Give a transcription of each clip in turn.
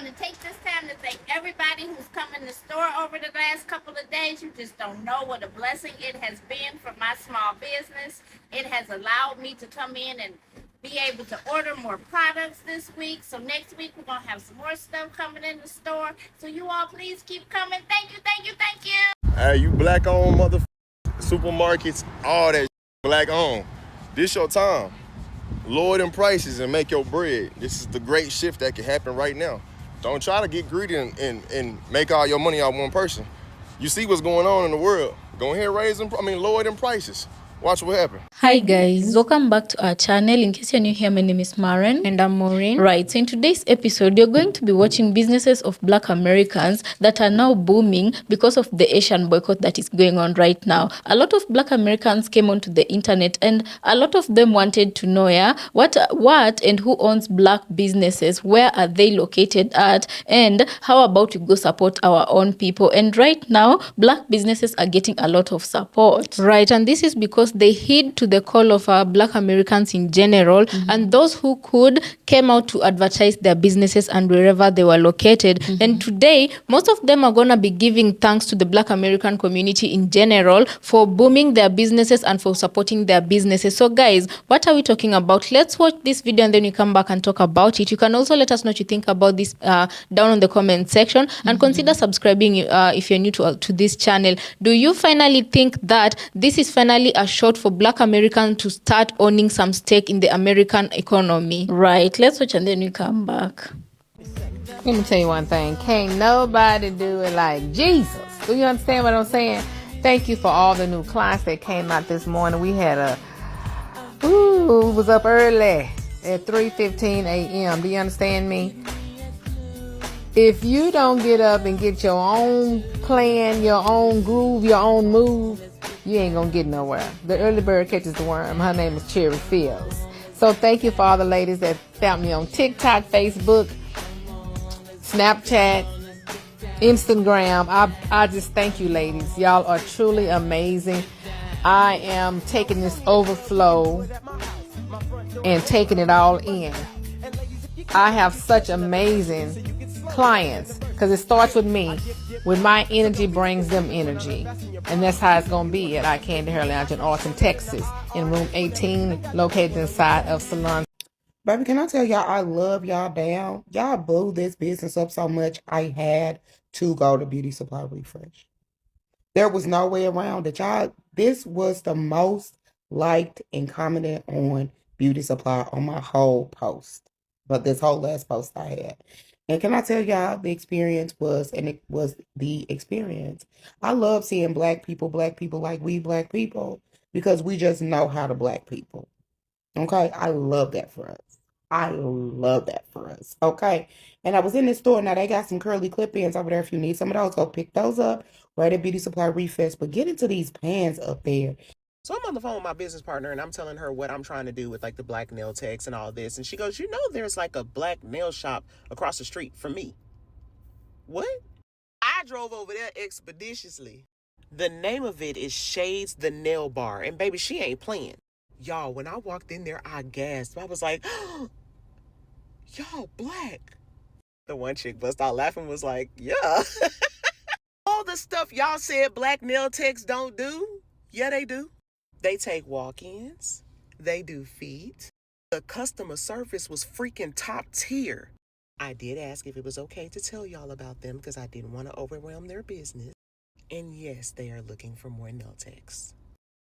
want to take this time to thank everybody who's come in the store over the last couple of days. You just don't know what a blessing it has been for my small business. It has allowed me to come in and be able to order more products this week. So next week, we're going to have some more stuff coming in the store. So you all please keep coming. Thank you, thank you, thank you. Hey, you black-owned supermarkets, all that black-owned. This your time. Lower them prices and make your bread. This is the great shift that can happen right now. Don't try to get greedy and make all your money out one person. You see what's going on in the world. Go ahead and lower them prices. Watch what happens. Hi guys, welcome back to our channel. In case you're new here, my name is Maren. And I'm Maureen. Right, so in today's episode, you're going to be watching businesses of Black Americans that are now booming because of the Asian boycott that is going on right now. A lot of Black Americans came onto the internet and a lot of them wanted to know, what and who owns Black businesses, where are they located at, and how about we go support our own people. And right now, Black businesses are getting a lot of support. Right, and this is because they heed to the call of Black Americans in general, and those who could came out to advertise their businesses and wherever they were located. And today, most of them are going to be giving thanks to the Black American community in general for booming their businesses and for supporting their businesses. So guys, what are we talking about? Let's watch this video and then we come back and talk about it. You can also let us know what you think about this down in the comment section, and consider subscribing if you're new to this channel. Do you finally think that this is finally a shot for Black Americans to start owning some stake in the American economy? Right, let's watch and then we come back. Let me tell you one thing. Can't nobody do it like Jesus. Do you understand what I'm saying? Thank you for all the new clients that came out this morning. We had we was up early at 3:15 a.m. Do you understand me? If you don't get up and get your own plan, your own groove, your own move, you ain't gonna get nowhere. The early bird catches the worm. Her name is Cherry Fields. So thank you for all the ladies that found me on TikTok, Facebook, Snapchat, Instagram. I just thank you, ladies. Y'all are truly amazing. I am taking this overflow and taking it all in. I have such amazing clients because it starts with me. With my energy brings them energy. And that's how it's going to be at Eye Candy Hair Lounge in Austin, Texas, in room 18, located inside of Salon. Baby, can I tell y'all I love y'all down? Y'all blew this business up so much I had to go to Beauty Supply Refresh. There was no way around it. Y'all, this was the most liked and commented on Beauty Supply on my whole post. But this whole last post I had. And can I tell y'all the experience was, and it was the experience. I love seeing black people like we black people, because we just know how to black people. Okay? I love that for us. I love that for us. Okay? And I was in this store. Now, they got some curly clip-ins over there. If you need some of those, go pick those up right at Beauty Supply Refresh. But get into these pans up there. So I'm on the phone with my business partner and I'm telling her what I'm trying to do with like the black nail techs and all this. And she goes, you know, there's like a black nail shop across the street from me. What? I drove over there expeditiously. The name of it is Shades the Nail Bar. And baby, she ain't playing. Y'all, when I walked in there, I gasped. I was like, y'all black. The one chick bust out laughing, was like, yeah. All the stuff y'all said black nail techs don't do, yeah, they do. They take walk-ins. They do feet. The customer service was freaking top tier. I did ask if it was okay to tell y'all about them because I didn't want to overwhelm their business. And yes, they are looking for more nail techs.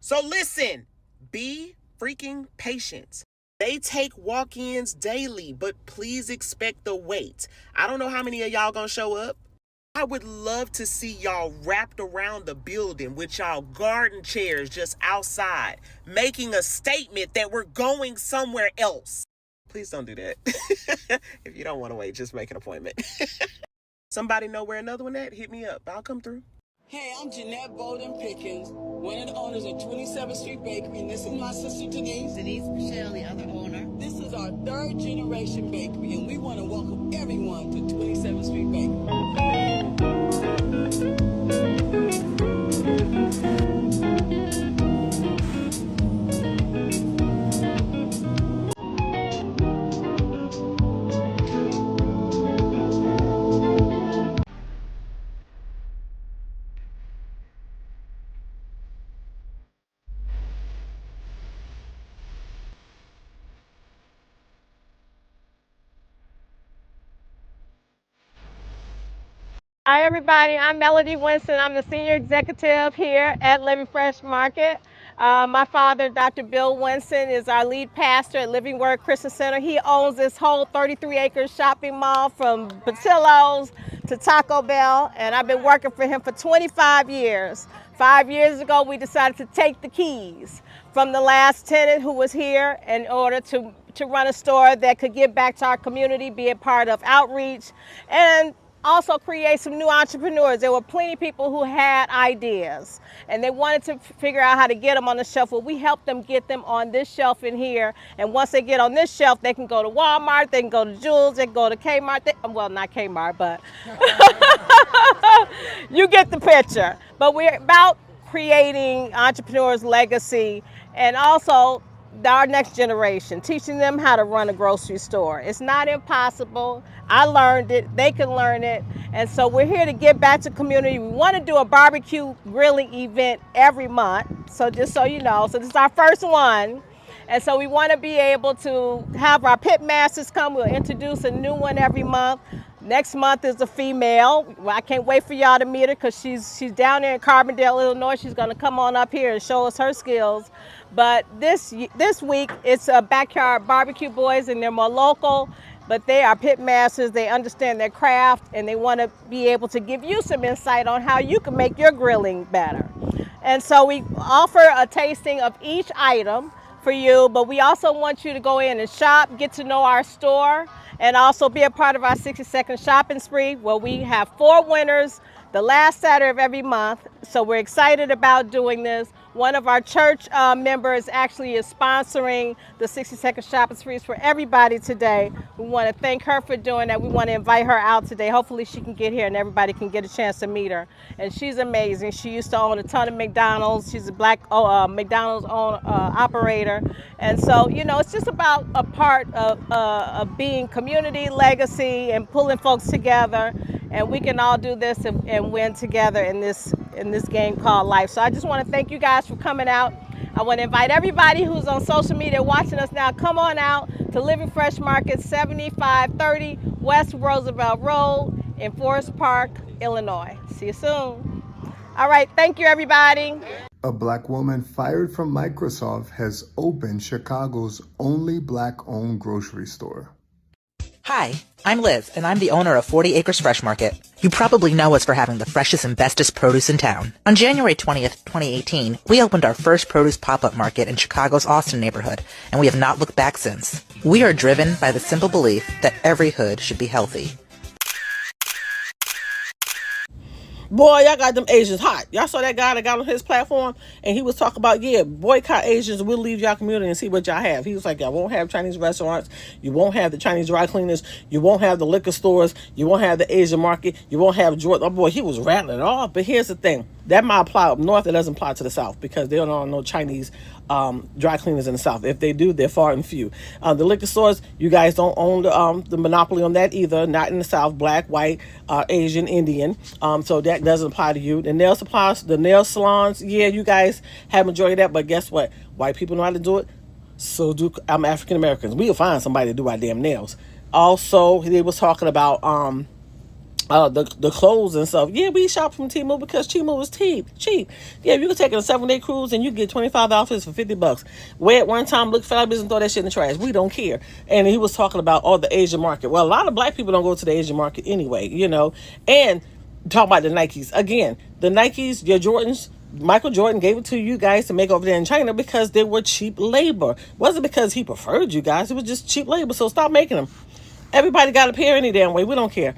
So listen, be freaking patient. They take walk-ins daily, but please expect the wait. I don't know how many of y'all gonna show up. I would love to see y'all wrapped around the building with y'all garden chairs just outside, making a statement that we're going somewhere else. Please don't do that. If you don't want to wait, just make an appointment. Somebody know where another one at? Hit me up. I'll come through. Hey, I'm Jeanette Bolden Pickens, one of the owners of 27th Street Bakery, and this is my sister Denise. Denise Michelle, the other owner. This is our third generation bakery, and we want to welcome everyone to 27th Street Bakery. Hi, everybody. I'm Melody Winston. I'm the senior executive here at Living Fresh Market. My father, Dr. Bill Winston, is our lead pastor at Living Word Christian Center. He owns this whole 33-acre shopping mall from Patillo's to Taco Bell, and I've been working for him for 25 years. 5 years ago, we decided to take the keys from the last tenant who was here in order to run a store that could give back to our community, be a part of outreach, and also create some new entrepreneurs. There were plenty of people who had ideas and they wanted to figure out how to get them on the shelf. Well, we helped them get them on this shelf in here. And once they get on this shelf, they can go to Walmart, they can go to Jewel's, they can go to Kmart. Well, not Kmart, but you get the picture. But we're about creating entrepreneurs' legacy and also our next generation, teaching them how to run a grocery store. It's not impossible. I learned it, they can learn it. And so we're here to give back to the community. We want to do a barbecue grilling event every month. So just so you know, so this is our first one. And so we want to be able to have our pit masters come. We'll introduce a new one every month. Next month is a female. I can't wait for y'all to meet her because she's down there in Carbondale, Illinois. She's going to come on up here and show us her skills. But this week, it's a backyard barbecue boys, and they're more local, but they are pit masters. They understand their craft, and they want to be able to give you some insight on how you can make your grilling better. And so we offer a tasting of each item for you, but we also want you to go in and shop, get to know our store, and also be a part of our 60-second shopping spree, where we have 4 winners the last Saturday of every month. So we're excited about doing this. One of our church members actually is sponsoring the 60-second shopping sprees for everybody today. We want to thank her for doing that. We want to invite her out today. Hopefully she can get here and everybody can get a chance to meet her. And she's amazing. She used to own a ton of McDonald's. She's a black McDonald's operator. And so, you know, it's just about a part of being community legacy and pulling folks together. And we can all do this and win together in this game called life. So I just want to thank you guys for coming out. I want to invite everybody who's on social media watching us now, come on out to Living Fresh Market, 7530 West Roosevelt Road in Forest Park, Illinois. See you soon. All right, thank you, everybody. A black woman fired from Microsoft has opened Chicago's only black-owned grocery store. Hi, I'm Liz, and I'm the owner of 40 Acres Fresh Market. You probably know us for having the freshest and bestest produce in town. On January 20th, 2018, we opened our first produce pop-up market in Chicago's Austin neighborhood, and we have not looked back since. We are driven by the simple belief that every hood should be healthy. Boy, y'all got them Asians hot. Y'all saw that guy that got on his platform and he was talking about, yeah, boycott Asians. We'll leave y'all community and see what y'all have. He was like, y'all won't have Chinese restaurants. You won't have the Chinese dry cleaners. You won't have the liquor stores. You won't have the Asian market. You won't have Jordan. Oh, boy, he was rattling it off. But here's the thing. That might apply up north. It doesn't apply to the south because they don't own no Chinese dry cleaners in the south. If they do, they're far and few. The liquor stores, you guys don't own the monopoly on that either. Not in the south. Black, white, Asian, Indian. So that doesn't apply to you. The nail supplies, the nail salons, yeah, you guys have majority of that. But guess what? White people know how to do it. So do African Americans. We'll find somebody to do our damn nails. Also, he was talking about the clothes and stuff. Yeah, we shop from Temu because Temu is cheap. Yeah, you can take a 7-day cruise and you get 25 outfits for $50. Wear it one time, look for that business, throw that shit in the trash. We don't care. And he was talking about the Asian market. Well, a lot of black people don't go to the Asian market anyway, you know. And talk about the Nikes again. The Nikes, your Jordans. Michael Jordan gave it to you guys to make over there in China because they were cheap labor. It wasn't because he preferred you guys. It was just cheap labor. So stop making them. Everybody got a pair any damn way. We don't care.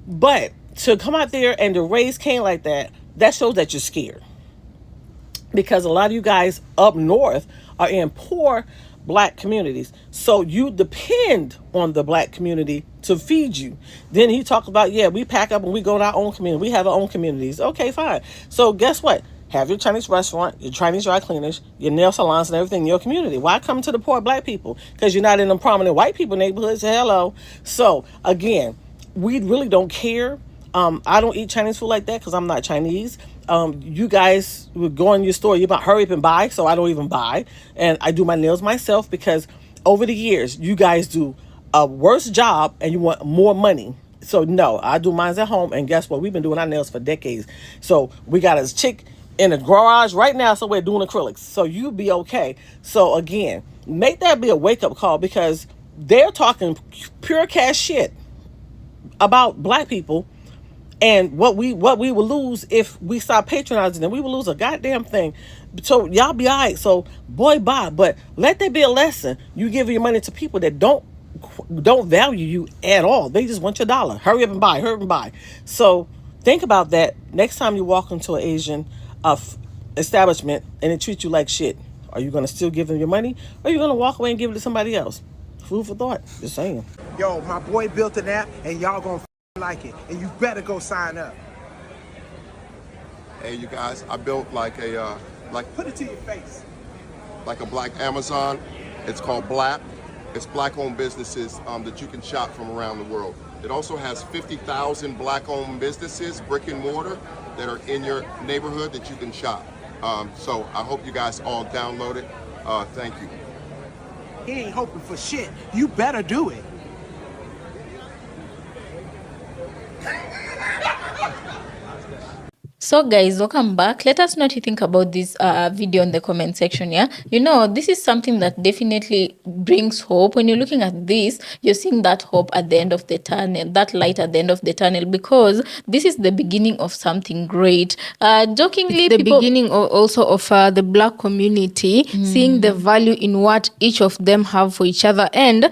But to come out there and to raise Cain like that shows that you're scared. Because a lot of you guys up north are in poor black communities. So you depend on the black community to feed you. Then he talked about, yeah, we pack up and we go to our own community. We have our own communities. Okay, fine. So guess what? Have your Chinese restaurant, your Chinese dry cleaners, your nail salons and everything in your community. Why come to the poor black people? Because you're not in the prominent white people neighborhoods. Hello. So again, we really don't care. I don't eat Chinese food like that because I'm not Chinese. You guys would go in your store, you about hurry up and buy, so I don't even buy. And I do my nails myself because over the years, you guys do a worse job and you want more money. So no, I do mine at home, and guess what? We've been doing our nails for decades. So we got a chick in the garage right now somewhere doing acrylics. So you be okay. So again, make that be a wake-up call, because they're talking pure cash shit about black people, and what we will lose if we stop patronizing them. We will lose a goddamn thing. So y'all be all right. So boy, bye. But let there be a lesson. You give your money to people that don't value you at all. They just want your dollar. Hurry up and buy. Hurry up and buy. So think about that next time you walk into an Asian establishment and they treat you like shit. Are you going to still give them your money, or are you going to walk away and give it to somebody else? Food for thought. Just saying. Yo, my boy built an app, and y'all gonna like it, and you better go sign up. Hey, you guys, I built like a Put it to your face. like a black Amazon. It's called Black. It's black-owned businesses that you can shop from around the world. It also has 50,000 black-owned businesses, brick and mortar, that are in your neighborhood that you can shop. So I hope you guys all download it. Thank you. He ain't hoping for shit. You better do it. So guys, welcome back. Let us know what you think about this video in the comment section. Yeah, you know, this is something that definitely brings hope. When you're looking at this, you're seeing that hope at the end of the tunnel, that light at the end of the tunnel, because this is the beginning of something great. Jokingly, the beginning also of the black community seeing the value in what each of them have for each other. And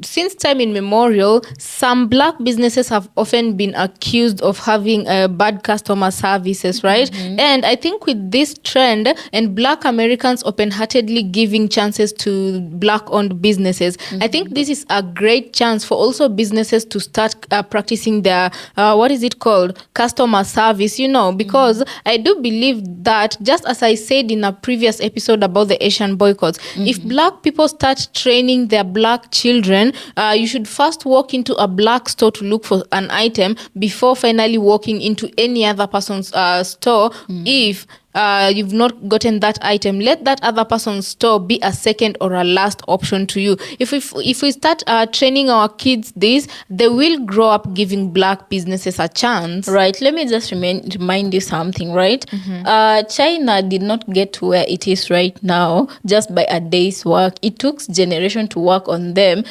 since time immemorial, some black businesses have often been accused of having bad customer services, right? And I think with this trend and black Americans open-heartedly giving chances to black-owned businesses, I think this is a great chance for also businesses to start practicing their what is it called, customer service, you know, because I do believe that, just as I said in a previous episode about the Asian boycotts, if black people start training their black children, you should first walk into a black store to look for an item before finally walking into any other person's store. If you've not gotten that item, let that other person's store be a second or a last option to you. If we start training our kids this, they will grow up giving black businesses a chance. Right. Let me just remind you something, right? China did not get to where it is right now just by a day's work. It took generation to work on them.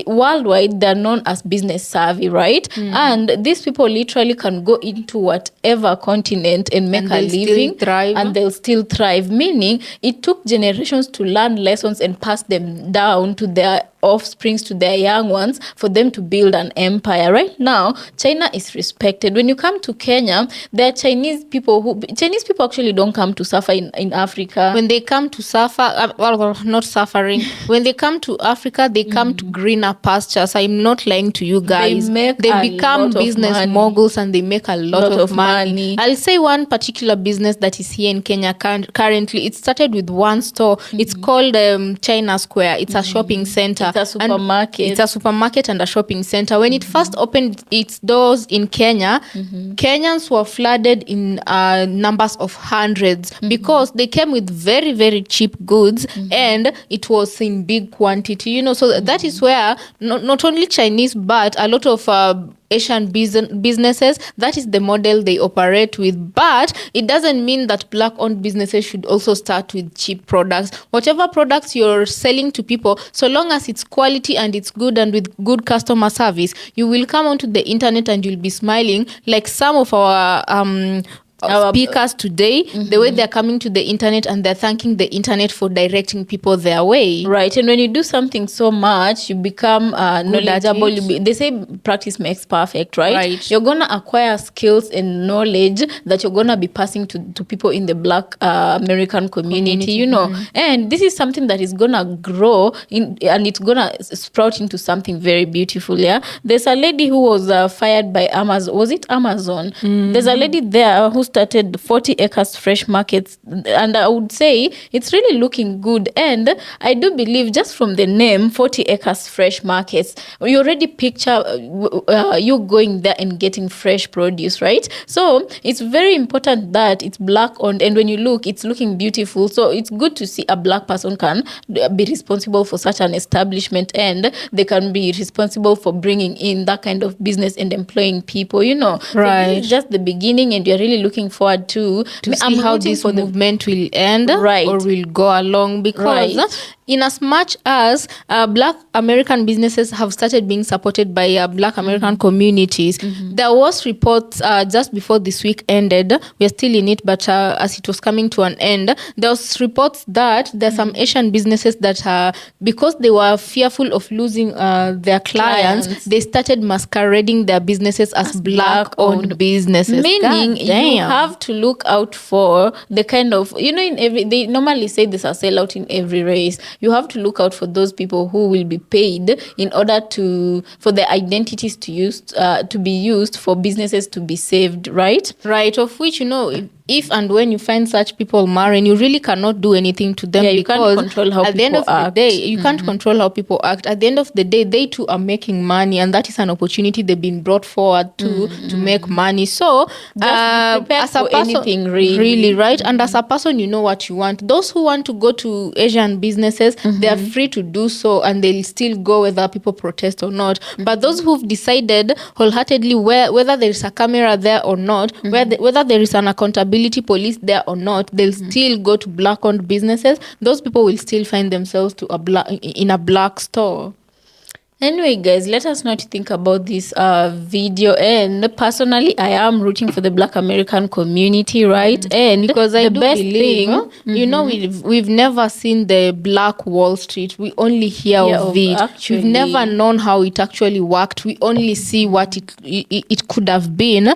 Worldwide, they're known as business savvy, right? And these people literally can go into whatever continent and make a living, and they'll still thrive. Meaning, it took generations to learn lessons and pass them down to their offsprings, to their young ones, for them to build an empire. Right now, China is respected. When you come to Kenya, there are Chinese people actually don't come to suffer in Africa. When they come to suffer, well, not suffering, when they come to Africa, they come to greener pastures. I'm not lying to you guys. They become business moguls, and they make a lot of money. I'll say one particular business that is here in Kenya currently. It started with one store. It's called China Square. It's a shopping center. It's a supermarket. It's a supermarket and a shopping center. When it first opened its doors in Kenya, Kenyans were flooded in numbers of hundreds because they came with very, very cheap goods, and it was in big quantity, you know. So that is where not only Chinese, but a lot of Asian businesses, that is the model they operate with. But it doesn't mean that black-owned businesses should also start with cheap products. Whatever products you're selling to people, so long as it's quality and it's good and with good customer service, you will come onto the internet and you'll be smiling like some of our speakers today, the way they're coming to the internet and they're thanking the internet for directing people their way. Right. And when you do something so much, you become knowledgeable. They say practice makes perfect, right? You're going to acquire skills and knowledge that you're going to be passing to people in the black American community, you know. And this is something that is going to grow and it's going to sprout into something very beautiful, yeah? There's a lady who was fired by Amazon. Was it Amazon? There's a lady there who started 40 acres fresh markets, and I would say it's really looking good. And I do believe just from the name 40 acres fresh markets, you already picture you going there and getting fresh produce, right? So it's very important that it's black owned, and when you look, it's looking beautiful. So it's good to see a black person can be responsible for such an establishment, and they can be responsible for bringing in that kind of business and employing people, you know. Right. So this is just the beginning, and we are really looking forward to see how this movement will end, right, or will go along, because right, in as much as Black American businesses have started being supported by Black American communities, there was reports just before this week ended. We're still in it, but as it was coming to an end, there was reports that there's some Asian businesses that because they were fearful of losing their clients, they started masquerading their businesses as black-owned businesses. Meaning you have to look out for the kind of, you know, they normally say there's a sellout in every race. You have to look out for those people who will be paid in order for their identities to be used for businesses to be saved, right? Right, of which, you know, if and when you find such people marrying, you really cannot do anything to them, you because can't control how at the end of the day, you can't control how people act. At the end of the day, they too are making money, and that is an opportunity they've been brought forward to make money. So as a person, anything really, right? And as a person, you know what you want. Those who want to go to Asian businesses, they are free to do so, and they'll still go whether people protest or not. But those who've decided wholeheartedly whether there is a camera there or not, whether there is an accountability police there or not, they'll still go to black-owned businesses. Those people will still find themselves in a black store. Anyway, guys, let us know what you think about this video. And personally, I am rooting for the Black American community, right? And because I the do best believe, thing, you know, we've never seen the Black Wall Street. We only hear of it. Actually. We've never known how it actually worked. We only see what it could have been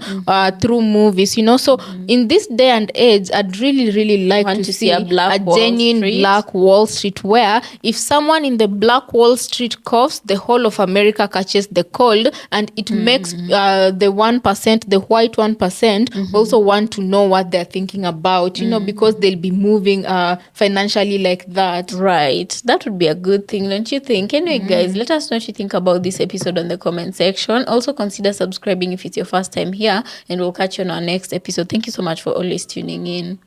through movies, you know. So in this day and age, I'd really like to see a genuine Black Wall Street, where if someone in the Black Wall Street coughs, the whole of America catches the cold, and it makes the 1%, the white 1%, also want to know what they're thinking about, you know, because they'll be moving financially like that. Right. That would be a good thing, don't you think? Anyway, guys, let us know what you think about this episode on the comment section. Also, consider subscribing if it's your first time here, and we'll catch you on our next episode. Thank you so much for always tuning in.